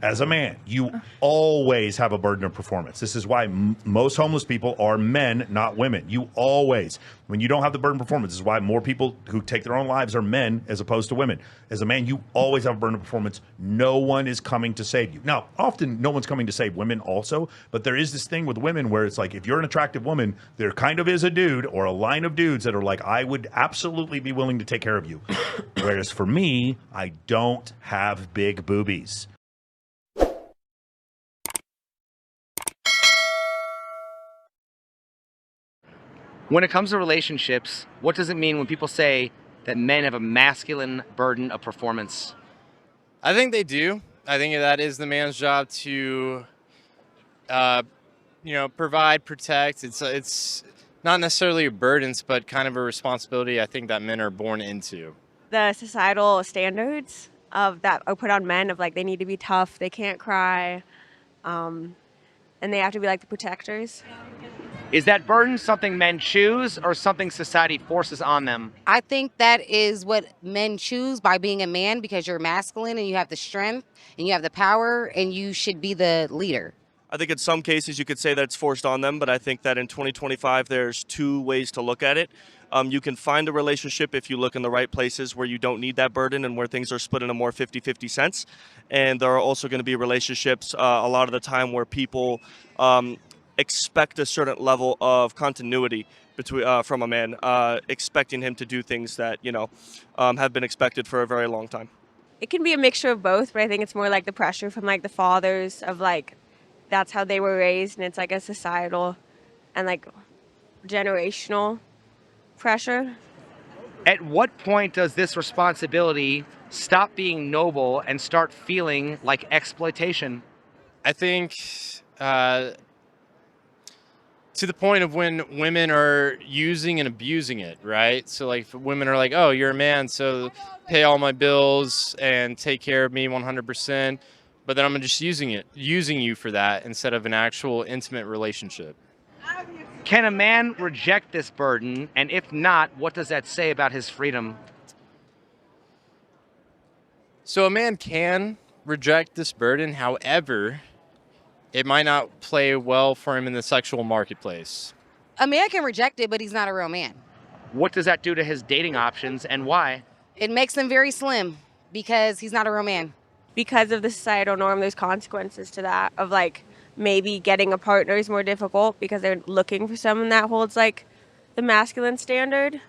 As a man, you always have a burden of performance. This is why most homeless people are men, not women. You always, when you don't have the burden of performance, this is why more people who take their own lives are men as opposed to women. As a man, you always have a burden of performance. No one is coming to save you. Now, often no one's coming to save women also, but there is this thing with women where it's like, if you're an attractive woman, there kind of is a dude or a line of dudes that are like, I would absolutely be willing to take care of you. Whereas for me, I don't have big boobies. When it comes to relationships, what does it mean when people say that men have a masculine burden of performance? I think they do. I think that is the man's job to, provide, protect. It's not necessarily a burden, but kind of a responsibility I think that men are born into. The societal standards of that are put on men of like they need to be tough, they can't cry, and they have to be like the protectors. Is that burden something men choose or something society forces on them? I think that is what men choose by being a man, because you're masculine and you have the strength and you have the power and you should be the leader. I think in some cases you could say that it's forced on them, but I think that in 2025 there's two ways to look at it. You can find a relationship if you look in the right places where you don't need that burden and where things are split in a more 50-50 sense. And there are also going to be relationships a lot of the time where people expect a certain level of continuity between from a man, expecting him to do things that have been expected for a very long time. It can be a mixture of both, but I think it's more like the pressure from like the fathers of like that's how they were raised, and it's like a societal and like generational pressure. At what point does this responsibility stop being noble and start feeling like exploitation? I think to the point of when women are using and abusing it, right? So like if women are like, oh, you're a man, so pay all my bills and take care of me 100%. But then I'm just using you for that instead of an actual intimate relationship. Can a man reject this burden? And if not, what does that say about his freedom? So a man can reject this burden. However, it might not play well for him in the sexual marketplace. A man can reject it, but he's not a real man. What does that do to his dating options and why? It makes him very slim because he's not a real man. Because of the societal norm, there's consequences to that of like maybe getting a partner is more difficult because they're looking for someone that holds like the masculine standard.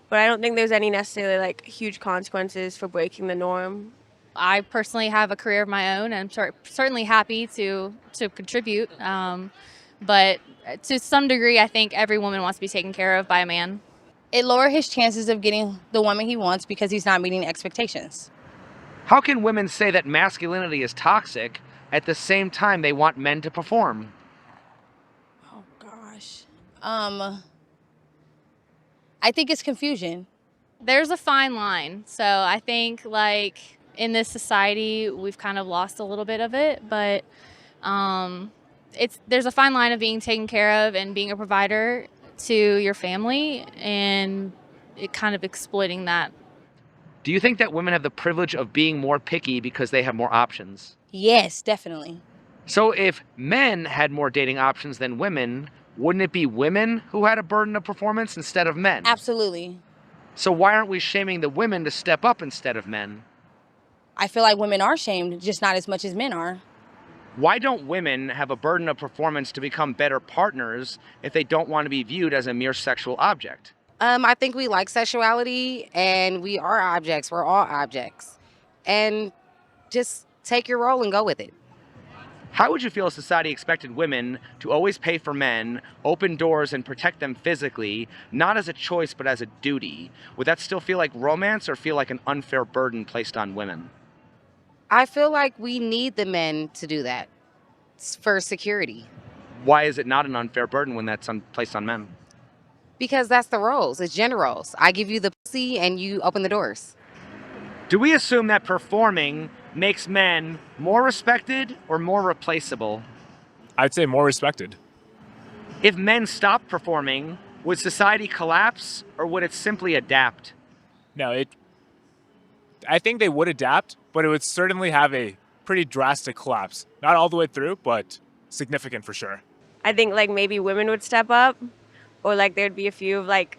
But I don't think there's any necessarily like huge consequences for breaking the norm. I personally have a career of my own, and I'm certainly happy to contribute. But to some degree, I think every woman wants to be taken care of by a man. It lowers his chances of getting the woman he wants because he's not meeting expectations. How can women say that masculinity is toxic at the same time they want men to perform? Oh, gosh. I think it's confusion. There's a fine line. So I think like in this society, we've kind of lost a little bit of it, but there's a fine line of being taken care of and being a provider to your family and it kind of exploiting that. Do you think that women have the privilege of being more picky because they have more options? Yes, definitely. So if men had more dating options than women, wouldn't it be women who had a burden of performance instead of men? Absolutely. So why aren't we shaming the women to step up instead of men? I feel like women are shamed, just not as much as men are. Why don't women have a burden of performance to become better partners if they don't want to be viewed as a mere sexual object? I think we like sexuality and we are objects. We're all objects. And just take your role and go with it. How would you feel if society expected women to always pay for men, open doors, and protect them physically, not as a choice but as a duty? Would that still feel like romance or feel like an unfair burden placed on women? I feel like we need the men to do that for security. Why is it not an unfair burden when that's placed on men? Because that's the roles. It's gender roles. I give you the pussy and you open the doors. Do we assume that performing makes men more respected or more replaceable? I'd say more respected. If men stopped performing, would society collapse or would it simply adapt? No, I think they would adapt, but it would certainly have a pretty drastic collapse. Not all the way through, but significant for sure. I think like maybe women would step up, or like there'd be a few of like,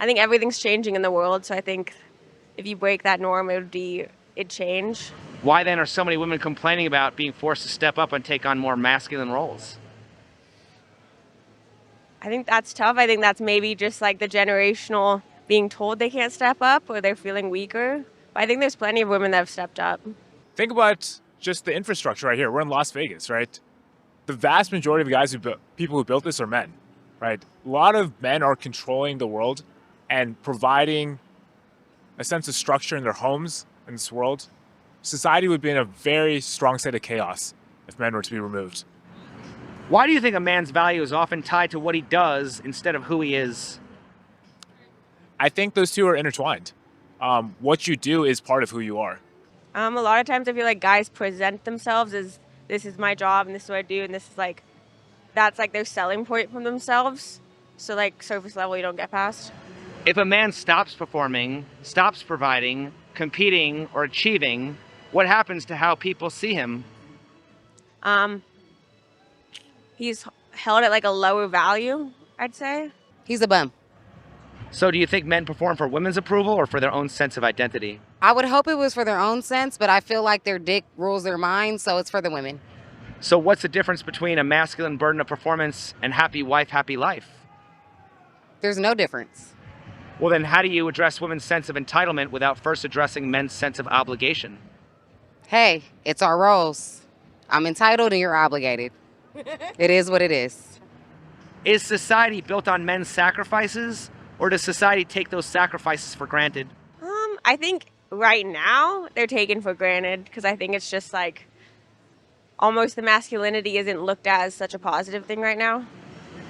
I think everything's changing in the world, so I think if you break that norm, it'd change. Why then are so many women complaining about being forced to step up and take on more masculine roles? I think that's tough. I think that's maybe just like the generational being told they can't step up or they're feeling weaker. But I think there's plenty of women that have stepped up. Think about just the infrastructure right here. We're in Las Vegas, right? The vast majority of the guys people who built this are men, right? A lot of men are controlling the world and providing a sense of structure in their homes in this world. Society would be in a very strong state of chaos if men were to be removed. Why do you think a man's value is often tied to what he does instead of who he is? I think those two are intertwined. What you do is part of who you are. A lot of times I feel like guys present themselves as this is my job and this is what I do and this is like, that's like their selling point from themselves. So like surface level you don't get past. If a man stops performing, stops providing, competing, or achieving, what happens to how people see him? He's held at like a lower value, I'd say. He's a bum. So do you think men perform for women's approval or for their own sense of identity? I would hope it was for their own sense, but I feel like their dick rules their mind, so it's for the women. So what's the difference between a masculine burden of performance and happy wife, happy life? There's no difference. Well, then how do you address women's sense of entitlement without first addressing men's sense of obligation? Hey, it's our roles. I'm entitled and you're obligated. It is what it is. Is society built on men's sacrifices, or does society take those sacrifices for granted? I think right now they're taken for granted because I think it's just like almost the masculinity isn't looked at as such a positive thing right now.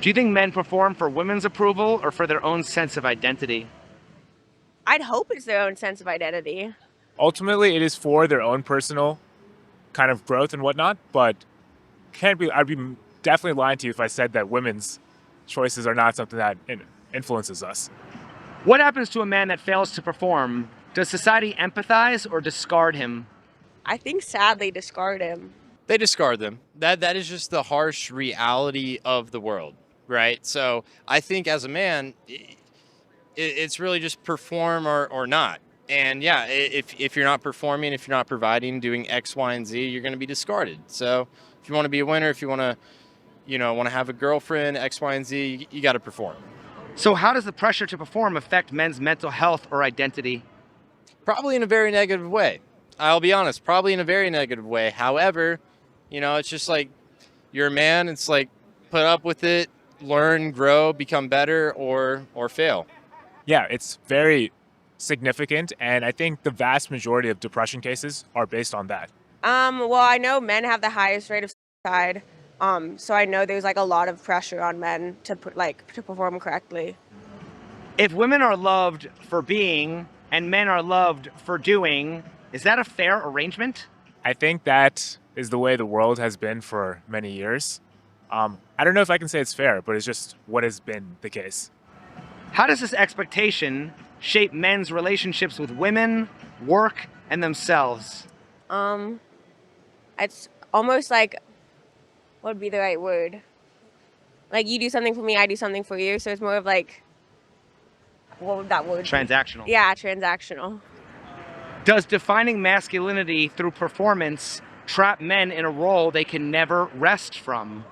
Do you think men perform for women's approval or for their own sense of identity? I'd hope it's their own sense of identity. Ultimately, it is for their own personal kind of growth and whatnot, but I'd be definitely lying to you if I said that women's choices are not something that influences us. What happens to a man that fails to perform? Does society empathize or discard him? I think sadly discard him. They discard them. That is just the harsh reality of the world, right? So I think as a man, it's really just perform or not. And yeah, if you're not performing, if you're not providing, doing X, Y, and Z, you're going to be discarded. So if you want to be a winner, if you want to have a girlfriend, X, Y, and Z, you got to perform. So how does the pressure to perform affect men's mental health or identity? Probably in a very negative way. I'll be honest, probably in a very negative way. However, it's just like you're a man. It's like put up with it, learn, grow, become better, or fail. Yeah, it's very significant, and I think the vast majority of depression cases are based on that. Well, I know men have the highest rate of suicide. So I know there's like a lot of pressure on men to perform correctly. If women are loved for being and men are loved for doing, is that a fair arrangement? I think that is the way the world has been for many years. I don't know if I can say it's fair, but it's just what has been the case. How does this expectation shape men's relationships with women, work, and themselves? It's almost like, what would be the right word? Like you do something for me, I do something for you. So it's more of like, what would that word be? Transactional. Yeah, transactional. Does defining masculinity through performance trap men in a role they can never rest from?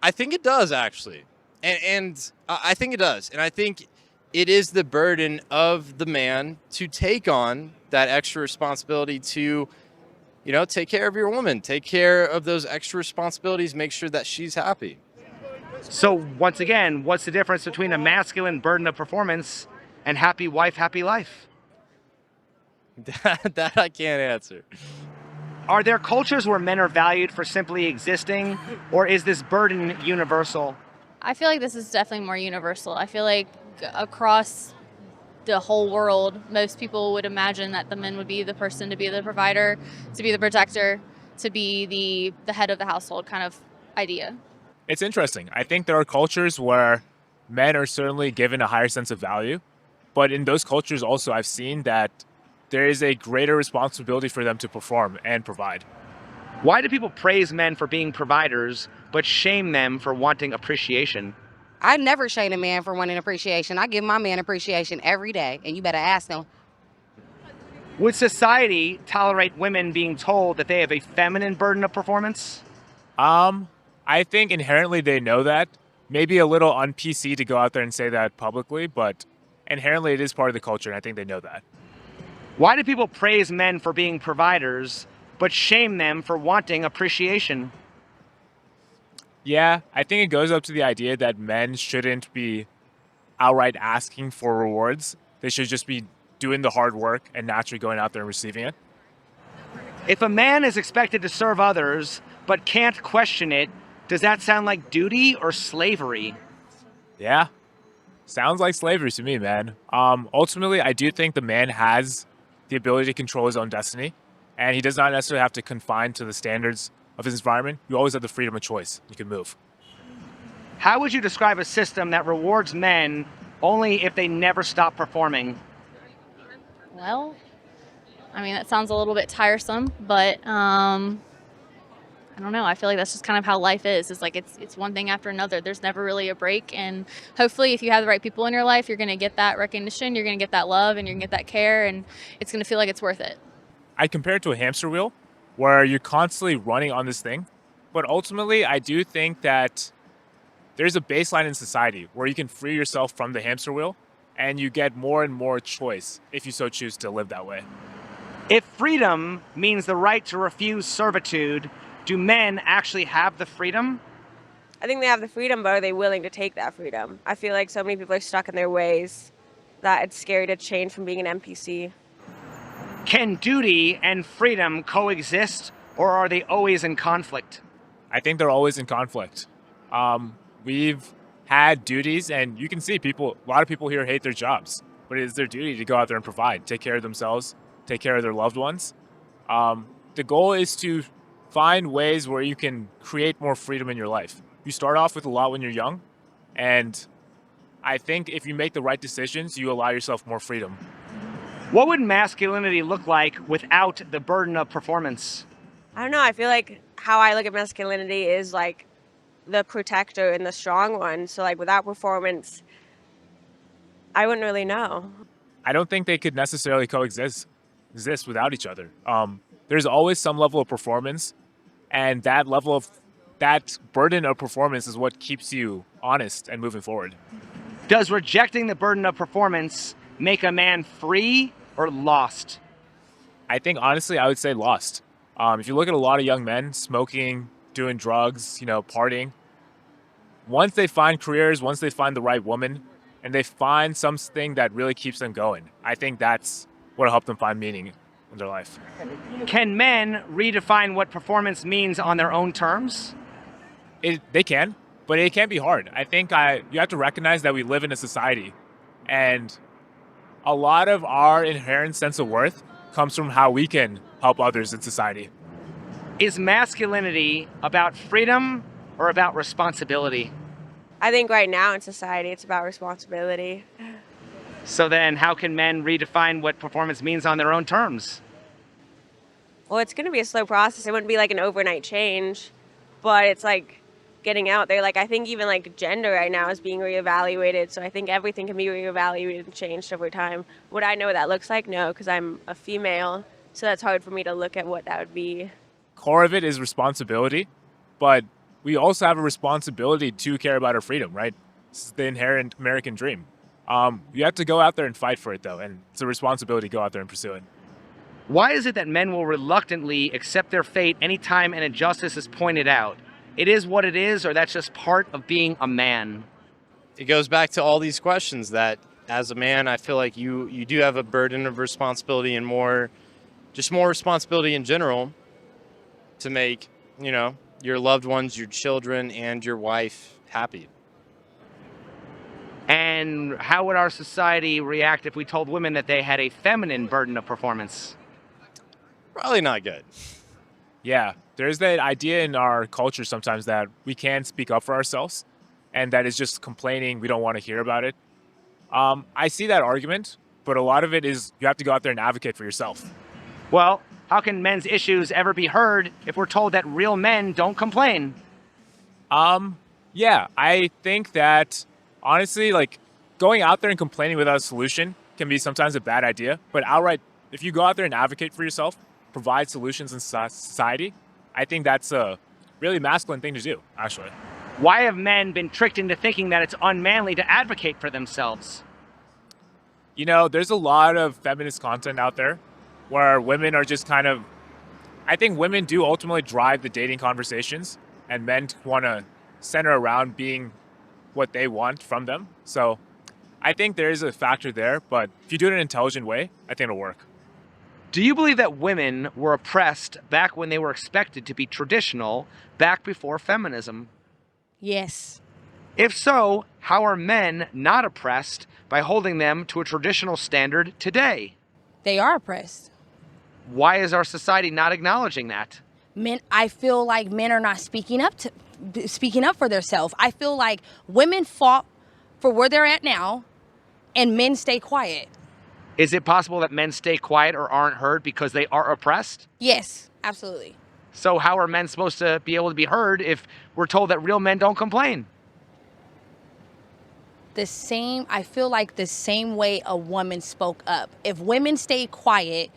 I think it does, actually. And I think it does. And I think it is the burden of the man to take on that extra responsibility to, take care of your woman, take care of those extra responsibilities, make sure that she's happy. So once again, what's the difference between a masculine burden of performance and happy wife, happy life? That I can't answer. Are there cultures where men are valued for simply existing, or is this burden universal? I feel like this is definitely more universal. I feel like across the whole world, most people would imagine that the men would be the person to be the provider, to be the protector, to be the head of the household kind of idea. It's interesting. I think there are cultures where men are certainly given a higher sense of value, but in those cultures also I've seen that there is a greater responsibility for them to perform and provide. Why do people praise men for being providers, but shame them for wanting appreciation? I never shame a man for wanting appreciation. I give my man appreciation every day, and you better ask them. Would society tolerate women being told that they have a feminine burden of performance? I think inherently they know that. Maybe a little un-PC to go out there and say that publicly, but inherently it is part of the culture, and I think they know that. Why do people praise men for being providers, but shame them for wanting appreciation? Yeah, I think it goes up to the idea that men shouldn't be outright asking for rewards. They should just be doing the hard work and naturally going out there and receiving it. If a man is expected to serve others, but can't question it, does that sound like duty or slavery? Yeah, sounds like slavery to me, man. Ultimately, I do think the man has the ability to control his own destiny, and he does not necessarily have to confine to the standards of his environment. You always have the freedom of choice. You can move. How would you describe a system that rewards men only if they never stop performing? Well, I mean, that sounds a little bit tiresome, but I don't know. I feel like that's just kind of how life is. It's like it's one thing after another. There's never really a break. And hopefully if you have the right people in your life, you're going to get that recognition, you're going to get that love, and you're going to get that care, and it's going to feel like it's worth it. I compare it to a hamster wheel where you're constantly running on this thing. But ultimately, I do think that there's a baseline in society where you can free yourself from the hamster wheel and you get more and more choice if you so choose to live that way. If freedom means the right to refuse servitude, do men actually have the freedom? I think they have the freedom, but are they willing to take that freedom? I feel like so many people are stuck in their ways that it's scary to change from being an NPC. Can duty and freedom coexist, or are they always in conflict? I think they're always in conflict. We've had duties, and you can see a lot of people here hate their jobs, but it is their duty to go out there and provide, take care of themselves, take care of their loved ones. The goal is to find ways where you can create more freedom in your life. You start off with a lot when you're young, and I think if you make the right decisions, you allow yourself more freedom. What would masculinity look like without the burden of performance? I don't know. I feel like how I look at masculinity is like the protector and the strong one. So like without performance, I wouldn't really know. I don't think they could necessarily exist without each other. There's always some level of performance, and that burden of performance is what keeps you honest and moving forward. Does rejecting the burden of performance make a man free or lost? I think honestly, I would say lost. If you look at a lot of young men smoking, doing drugs, partying, once they find careers, once they find the right woman, and they find something that really keeps them going, I think that's what'll help them find meaning in their life. Can men redefine what performance means on their own terms? They can, but it can be hard. I think you have to recognize that we live in a society, and a lot of our inherent sense of worth comes from how we can help others in society. Is masculinity about freedom or about responsibility? I think right now in society, it's about responsibility. So then how can men redefine what performance means on their own terms? Well, it's going to be a slow process. It wouldn't be like an overnight change, but it's like getting out there. Like I think even like gender right now is being reevaluated. So I think everything can be reevaluated and changed over time. Would I know what that looks like? No, because I'm a female. So that's hard for me to look at what that would be. Core of it is responsibility, but we also have a responsibility to care about our freedom, right? This is the inherent American dream. You have to go out there and fight for it, though, and it's a responsibility to go out there and pursue it. Why is it that men will reluctantly accept their fate anytime an injustice is pointed out? It is what it is, or that's just part of being a man? It goes back to all these questions that, as a man, I feel like you do have a burden of responsibility and more responsibility in general to make, your loved ones, your children, and your wife happy. And how would our society react if we told women that they had a feminine burden of performance? Probably not good. Yeah, there's that idea in our culture sometimes that we can't speak up for ourselves, and that is just complaining, we don't want to hear about it. I see that argument, but a lot of it is you have to go out there and advocate for yourself. Well, how can men's issues ever be heard if we're told that real men don't complain? Yeah, I think that honestly, like going out there and complaining without a solution can be sometimes a bad idea. But outright, if you go out there and advocate for yourself, provide solutions in society, I think that's a really masculine thing to do, actually. Why have men been tricked into thinking that it's unmanly to advocate for themselves? You know, there's a lot of feminist content out there where women are just kind of, I think women do ultimately drive the dating conversations, and men want to center around being what they want from them. So I think there is a factor there, but if you do it in an intelligent way, I think it'll work. Do you believe that women were oppressed back when they were expected to be traditional, back before feminism? Yes. If so, how are men not oppressed by holding them to a traditional standard today? They are oppressed. Why is our society not acknowledging that? I feel like men are not speaking up for themselves. I feel like women fought for where they're at now, and men stay quiet. Is it possible that men stay quiet or aren't heard because they are oppressed? Yes, absolutely. So how are men supposed to be able to be heard if we're told that real men don't complain? I feel like the same way a woman spoke up. If women stay quiet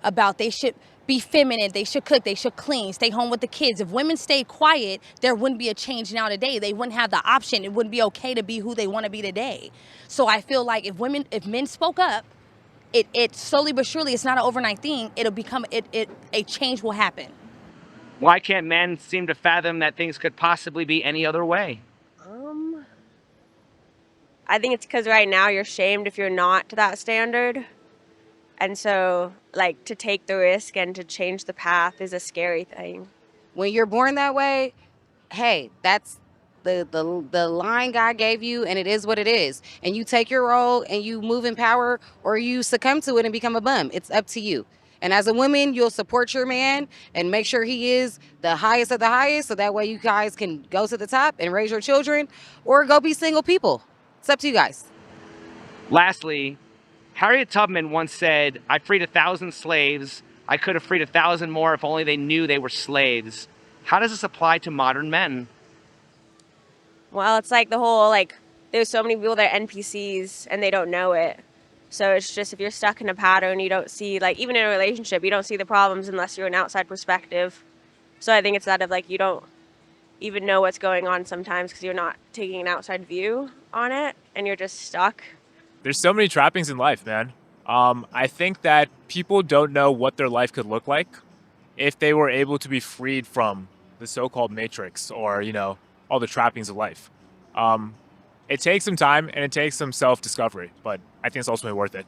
about they should be feminine, they should cook, they should clean, stay home with the kids. If women stay quiet, there wouldn't be a change now today. They wouldn't have the option. It wouldn't be okay to be who they want to be today. So I feel like if men spoke up, it slowly but surely, it's not an overnight thing. It'll become a change will happen. Why can't men seem to fathom that things could possibly be any other way? I think it's because right now you're shamed if you're not to that standard. And so, like, to take the risk and to change the path is a scary thing. When you're born that way, hey, that's the line God gave you, and it is what it is. And you take your role and you move in power, or you succumb to it and become a bum. It's up to you. And as a woman, you'll support your man and make sure he is the highest of the highest, so that way you guys can go to the top and raise your children, or go be single people. It's up to you guys. Lastly, Harriet Tubman once said, "I freed 1,000 slaves. I could have freed 1,000 more if only they knew they were slaves." How does this apply to modern men? Well, it's like the whole, like, there's so many people that are NPCs and they don't know it. So it's just, if you're stuck in a pattern, you don't see, like, even in a relationship, you don't see the problems unless you're an outside perspective. So I think it's that of, like, you don't even know what's going on sometimes because you're not taking an outside view on it and you're just stuck. There's so many trappings in life, man. I think that people don't know what their life could look like if they were able to be freed from the so-called matrix, or, you know, all the trappings of life. It takes some time and it takes some self-discovery, but I think it's ultimately worth it.